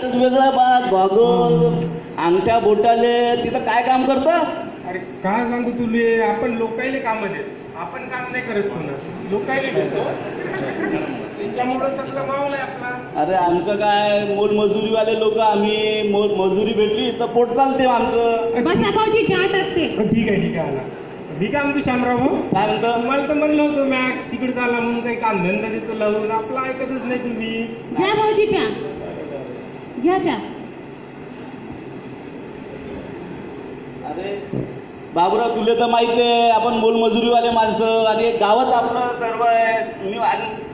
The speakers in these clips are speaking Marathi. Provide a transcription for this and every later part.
ड्रेस वेगळा बा, गॉगल, अंगठ्या बोटाले, तिथं काय काम करतं? अरे काय सांगू तुले, आपण लोकायले काम देत, आपण काम नाही करत कोणा, लोकायले देतो. त्याच्यामुळं सगळं मावलंय आपला. अरे आमचं काय, मोलमजुरीवाले लोक आम्ही, मजुरी भेटली तर पोट चालते आमचं. बसा भाऊजी चहा टाकते. ठीक आहे आला. मी काय म्हणतो शामराव भाऊ, काय म्हणतं? तुम्हाला तर म्हणलं होतं मॅक तिकडे चालला म्हणून काही काम धंदा देतो लावून, आपलं ऐकतच नाही तुम्ही. घ्या भाऊजी चहा, घ्या चहा. अरे बाबूराव, तुला तर माहिती आहे आपण मोलमजुरीवाले माणसं आणि एक गावच आपलं सर्व आहे. मी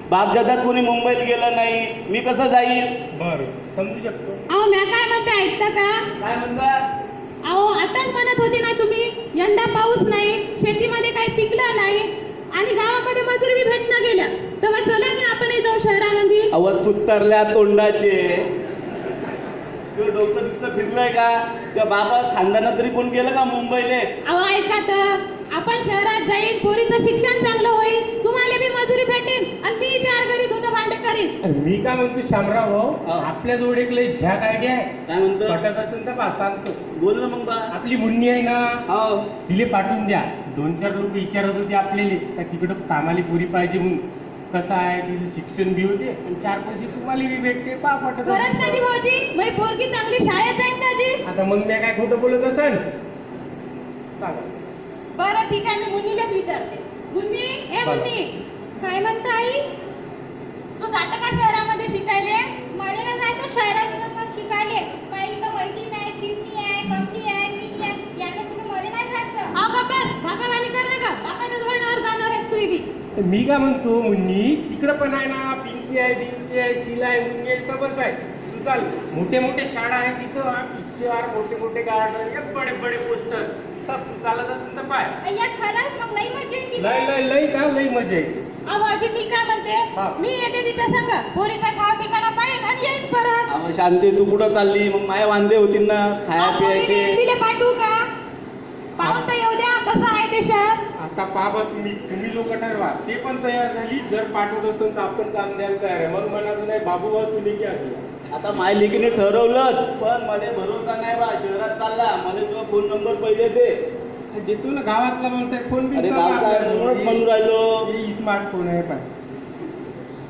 बापजादात कोणी मुंबईत गेलं नाही, मी कसं जाईल? बरं, समजू शकतो. अहो म्या काय म्हणते ऐकता का? काय म्हणता? अहो आताच म्हणत होते ना तुम्ही, यंदा पाऊस नाही, शेतीमध्ये काही पिकलं नाही आणि गावामध्ये मजुरी बी भेटणं गेल्या, तेव्हा चला की आपण जाऊ शहरामध्ये. अव तुत्तरल्या तोंडाचे, तुझं डोकं बिकसं फिरलंय का? किंवा बाबा खानदानात तरी कोण गेलं का मुंबईले? अहो ऐका तर, आपण शहरात जाईन, पोरीचं शिक्षण चांगलं होईल, तुम्हाला बी मजुरी भेटेल आणि मी चार घरी धुणं भांडे करीन. मी काय म्हणतो शामराव भाऊ, हा. आपल्या जवळ एक लय झॅक आयडिया आहे. काय म्हणतो? पटत असेल तर बा सांगतो. बोल ना मग बा. आपली मुन्नी आहे ना, हो. तिले पाठवून द्या. 2-4 लोक विचारत होते आपल्याला का तिकडं कामाली पुरी पाहिजे म्हणून. कसं आहे, तिचं शिक्षण बी होते आणि 4 पैसे तुम्हाला बी भेटते. पा पटत खरंच असेल कधी तर. भाऊजी, मी पोरगी चांगली शाळेत जाईन कधी? आता मग मी काय खोटं बोलत असेल सांगा. बरं ठीक आहे, मी मुन्नीलाच विचारते. मुन्नी, ए बरं. मुन्नी, काय म्हणता आई? तू जातं का शहरामध्ये शिकायले? मला ना जायचं शहरात मग शिकायले. माझी तर मैत्रीण आहे, चिमणी आहे, कमटी आहे, मिनी आहे, यांच्यासोबत मला नाही जायचं. अगं बस, बापावानी कर ना गं, बापाच्याच वळणावर जाणार आहेस तू बी. तर मी काय म्हणतो मुन्नी, तिकडं पण आहे ना, पिंकी आहे, बिंकी आहे, शिला आहे, मुन्नी आहे, सबच आहे. तू चाल, मोठे शाळा आहे तिथं, पिक्चर, मोठे गार्डन, बडे पोस्टर, सब तू चालत असेल तर पाय. अय्या खरंच मग लई मजा येईल लय तिथे. लय लय का लय मजा येते. अहो आजी, मी काय म्हणते, हा. मी येते तिच्या संग, पोरीचा ठाव ठिकाणा पाहिजे आणि येईन परत. अहो शांती, तू कुठं चालली? मग माय वांदे होतील ना खाया अहो, पोरीला पियाचे. एकटीला पाठवू का? पाहून तर येऊ द्या कसं आहे ते शहर. आता पाहा तुम्ही लोक ठरवा. ते पण तयार झाली, जर पाठवत असेल तर आपण काम द्यायला तयार आहे. मग म्हणायचं नाही बाबू भाऊ तुम्ही क्या दिला. आता माय लेकीने ठरवलंच, पण मला भरोसा नाही बा. शहरात चालला, मला तुझा फोन नंबर पहिले दे. देतो ना, गावातला माणूस आहे, फोन बिन अरे सगळं गावचा आहे आपल्याकडे. म्हणूनच म्हणून राहिलो. हे स्मार्टफोन आहे पण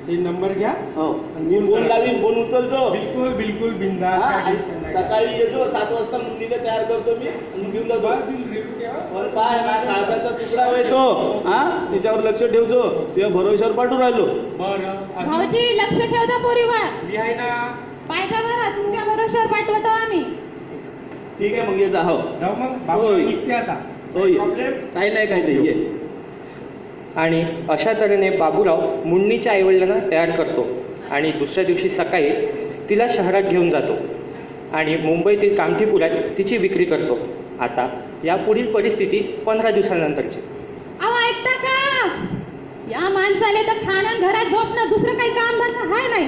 हे नंबर घ्या. हो, मी फोन लावीन, फोन उचलतो. बिलकुल बिंदास. हा, काय आणि टेन्शन नाही. सकाळी येतो 7 वाजता मुलीला तयार करतो मी आणि घेऊन जातो. बरं, बिल रेडी ठेवा. पण पाय माझ्या कागदाचा तुकडा येतो, हा त्याच्यावर लक्ष ठेवतो. तुझ्या भरोश्यावर पाठवून राहिलो. बरं, अजून भाऊजी लक्ष ठेवता पोरीवर. मी आहे ना. पाहिजे बरं, तुमच्या भरोश्यावर पाठवतो आम्ही. ठीक आहे, मग ये जा. हो जाऊ मग बाबू होय. निघते आता. हो, ये. प्रॉब्लेम. काही नाही ये. आणि अशा तऱ्हेने बाबूराव मुन्नीच्या आईवडिलांना तयार करतो आणि दुसऱ्या दिवशी सकाळी तिला शहरात घेऊन जातो आणि मुंबईतील कामठीपुरात तिची विक्री करतो. आता या पुढील परिस्थिती 15 दिवसानंतरची. अहो ऐकता का? या माणसाले तर खाणं घरात झोपणं दुसरं काही काम धंदा हाय नाही.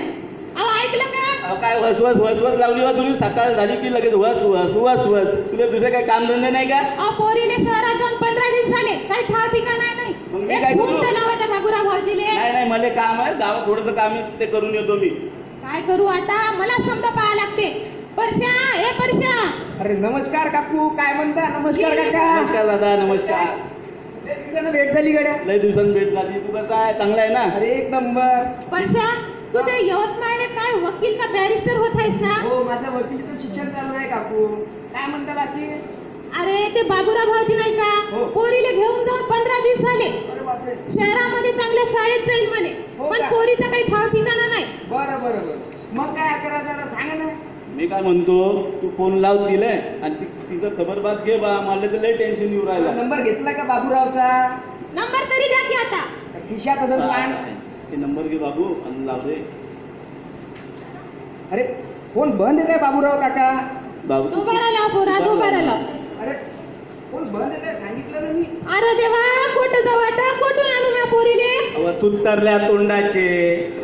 अहो ऐकलं का? अहो, काय वसवस लावली बा तुम्ही? सकाळ झाली की लगेच वस तुला दुसरे काही कामधंदे नाही का? अहो पोरीले शहरात जाऊन 15 दिवस झाले, काही ठाव ठिकाणा नाही. मग मी एक काय फोन करू? तर लावायचा बाबूराव भाऊजीले. नाही मला काम आहे, गावात थोडंसं काम आहे, ते करून येतो मी. काय करू आता, मला समजा पाहा लागते. परशा, ए परशा. अरे नमस्कार काकू, काय म्हणता? नमस्कार काका. नमस्कार दादा, नमस्कार. लय दिवसानं भेट झाली गड्या. लय दिवसांनी भेट झाली. तू कसा आहे? चांगला आहे ना? अरे एक नंबर. परशा, तू ते यवतमाळले काय वकील का बॅरिस्टर होत आहेस ना? हो, माझं वकिलीचं शिक्षण चालू आहे काकू. काय म्हणता बाकी? अरे ते बाबूराव भाऊजी नाही का, हो. पोरीले घेऊन जाऊन 15 दिवस झाले. अरे बापरे. शहरामध्ये चांगल्या शाळेत जाईल म्हणे, हो पण का? पोरीचा काही ठाव ठिकाणा नाही. बरं. मग काय करा जरा सांगा ना. मी काय म्हणतो, तू फोन लाव तिला आणि तिचं खबरबात घे बा. मला तर लय टेन्शन येऊ राहिला. नंबर घेतला का बाबूरावचा? नंबर तरी द्या की आता. खिशात असं प्लॅन. ते नंबर घे बाबू आणि लाव दे. अरे फोन बंद येत आहे बाबूराव काका. बाबू तू बरं लाव पोरा, तू बरं लाव. अरे फोन बंद येत आहे, सांगितलं ना मी. अरे देवा, कुठं जाऊ आता, कुठून आणू ना पोरीले? अहो तुत्तरल्या तोंडाचे,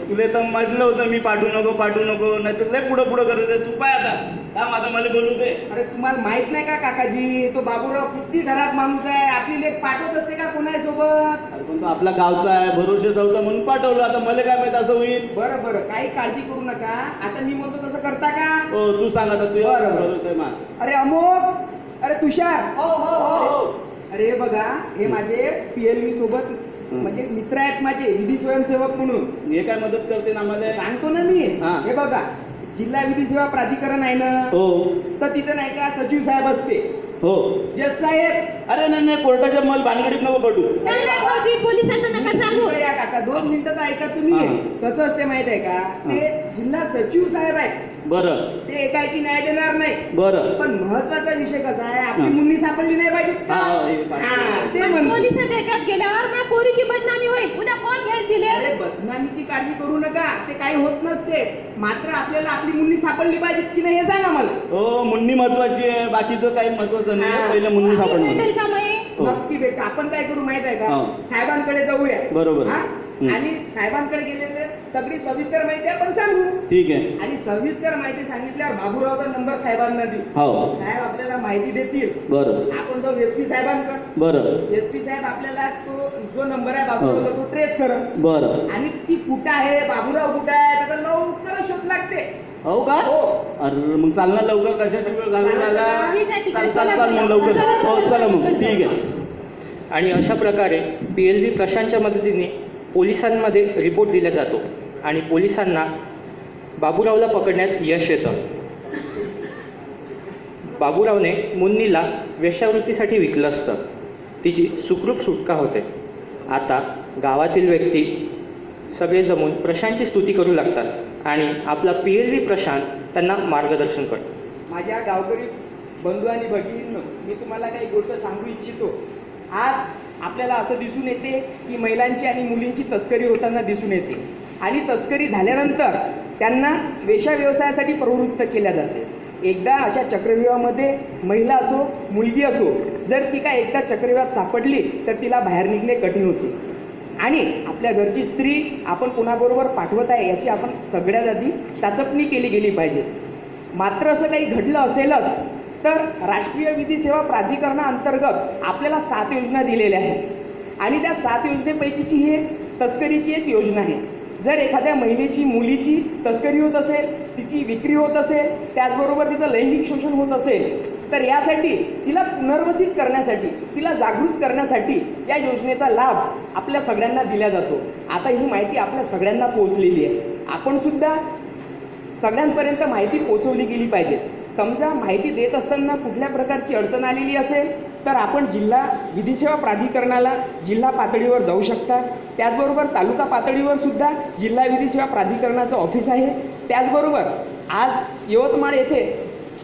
तुला तर म्हटलं होतं मी पाठवू नको नाही तर लय पुढं करत आहे. तू पाय आता थांब, आता मला बोलू दे. अरे तुम्हाला माहित नाही का काकाजी, तो बाबूराव किती घरात माणूस आहे. आपली लेख पाठवत असते का कोणासोबत? अरे पण तो आपला गावचा आहे, भरोशेचा होता म्हणून पाठवलं. आता मला काय माहित असं होईल. बरं बरं, काही काळजी करू नका. आता मी म्हणतो तसं करता का? हो तू सांग आता, तू बरं. भरोसा आहे मा. अरे अमोक, अरे तुषार, हो हो हो. अरे हे बघा, हे माझे PLV सोबत म्हणजे मित्र आहेत माझे, विधी स्वयंसेवक म्हणून. हे काय मदत करते ना आम्हाला? सांगतो ना मी. हा. हे बघा, जिल्हा विधी सेवा प्राधिकरण आहे ना, हो तर तिथे नाही का सचिव साहेब असते, हो. जज साहेब. अरे नाही नाही, कोर्टाच्या मला भानगडीत नको पडू. नाही नाही भाऊजी, पोलिसांचं नका सांगू. इकडे या काका, 2 मिनिटं तर ऐका तुम्ही. हा. कसं असते माहित आहे का, ते जिल्हा सचिव साहेब आहेत, बरं ते एकाएकी न्याय देणार नाही. बरं. पण महत्वाचा विषय कसा आहे, आपली हा. मुन्नी सापडली नाही पाहिजेत का? हा, हे पाहिजे. हा, ते पण म्हणतो. पोलिसाच्या ह्याच्यात गेल्यावर माझ्या पोरीची बदनामी होईल. उद्या कोण घ्यायला दिले? अरे बदनामीची काळजी करू नका, ते काही होत नसते. मात्र आपल्याला आपली मुन्नी सापडली पाहिजे की नाही हे सांगा मला. हो, मुन्नी महत्वाची आहे, बाकीचं काही महत्वाचं नाही. हा. पहिलं मुन्नी आणि सापडणं. भेटेल का मग? हो. नक्की भेट. आपण काय करू माहित आहे का, हो. साहेबांकडे जाऊया. बरोबर. हा? हम्म. आणि साहेबांकडे गेलेले सगळी सविस्तर माहिती आपण सांगू. ठीक आहे. आणि सविस्तर माहिती सांगितल्यावर बाबूरावचा नंबर साहेबांना देऊ. हो साहेब आपल्याला माहिती देतील. बरं आपण जाऊ SP साहेबांकडे. बरं SP साहेब आपल्याला तो जो नंबर आहे बाबूरावचा तो ट्रेस करत. बरं. आणि ती कुठं आहे, बाबूराव कुठं आहे, त्याचा लवकरच शोध लागते. हो का? हो. अरे मग चाल ना लवकर, कशाची वेळ घालून राहिला? ठीक आहे, ठीक चाल आहे. चाल चला, चाल मग चला. लवकर. चला, हो चला, चला मग, चला. ठीक आहे. आणि अशा प्रकारे PLV प्रशांतच्या मदतीने पोलिसांमध्ये रिपोर्ट दिला जातो आणि पोलिसांना बाबूरावला पकडण्यात यश येतं. बाबूरावने मुन्नीला वेश्यावृत्तीसाठी विकलं असतं. तिची सुखरूप सुटका होते. आता गावातील व्यक्ती सगळे जमून प्रशांतची स्तुती करू लागतात आणि आपला PLV प्रशांत त्यांना मार्गदर्शन करतो. माझ्या गावकरी बंधू आणि भगिनींनो, मी तुम्हाला काही गोष्ट सांगू इच्छितो. आज आपल्याला असं दिसून येते की महिलांची आणि मुलींची तस्करी होताना दिसून येते आणि तस्करी झाल्यानंतर त्यांना वेश्या व्यवसायासाठी प्रवृत्त केल्या जाते. एकदा अशा चक्रव्यूहामध्ये महिला असो मुलगी असो, जर ती काय एकदा चक्रव्यूहात सापडली तर तिला बाहेर निघणे कठीण होते. आणि आपल्या घरची स्त्री आपण कोणाबरोबर पाठवत आहे याची आपण सगळ्यात आधी चाचपणी केली गेली पाहिजे. मात्र असं काही घडलं असेलच तर राष्ट्रीय विधी सेवा प्राधिकरणाअंतर्गत आपल्याला 7 योजना दिलेल्या आहेत आणि त्या 7 योजनेपैकीची ही एक तस्करीची एक योजना आहे. जर एखाद्या महिलेची मुलीची तस्करी होत असेल, तिची विक्री होत असेल, त्याचबरोबर तिचं लैंगिक शोषण होत असेल, तर यासाठी तिला पुनर्वसित करण्यासाठी, तिला जागृत करण्यासाठी या योजनेचा लाभ आपल्या सगळ्यांना दिला जातो. आता ही माहिती आपल्या सगळ्यांना पोहोचलेली आहे. आपण सुद्धा सगळ्यांपर्यंत माहिती पोहोचवली गेली पाहिजे. समजा माहिती देत असताना कुठल्या प्रकारची अडचण आलेली असेल तर आपण जिल्हा विधी सेवा प्राधिकरणाला जिल्हा पातळीवर जाऊ शकता. त्याचबरोबर तालुका पातळीवर सुद्धा जिल्हा विधी सेवा प्राधिकरणाचं ऑफिस आहे. त्याचबरोबर आज यवतमाळ येथे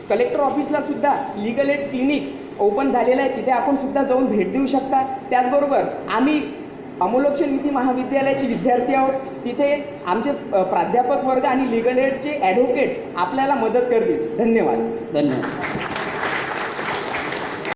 कलेक्टर ऑफिसला सुद्धा लीगल एड क्लिनिक ओपन झालेलं आहे, तिथे आपण सुद्धा जाऊन भेट देऊ शकता. त्याचबरोबर आम्ही अमोलोक्षण विधी महाविद्यालयाचे विद्यार्थी आहोत, तिथे आमचे प्राध्यापक वर्ग आणि लीगल एडचे ॲडव्होकेट्स आपल्याला मदत करतील. धन्यवाद. धन्यवाद.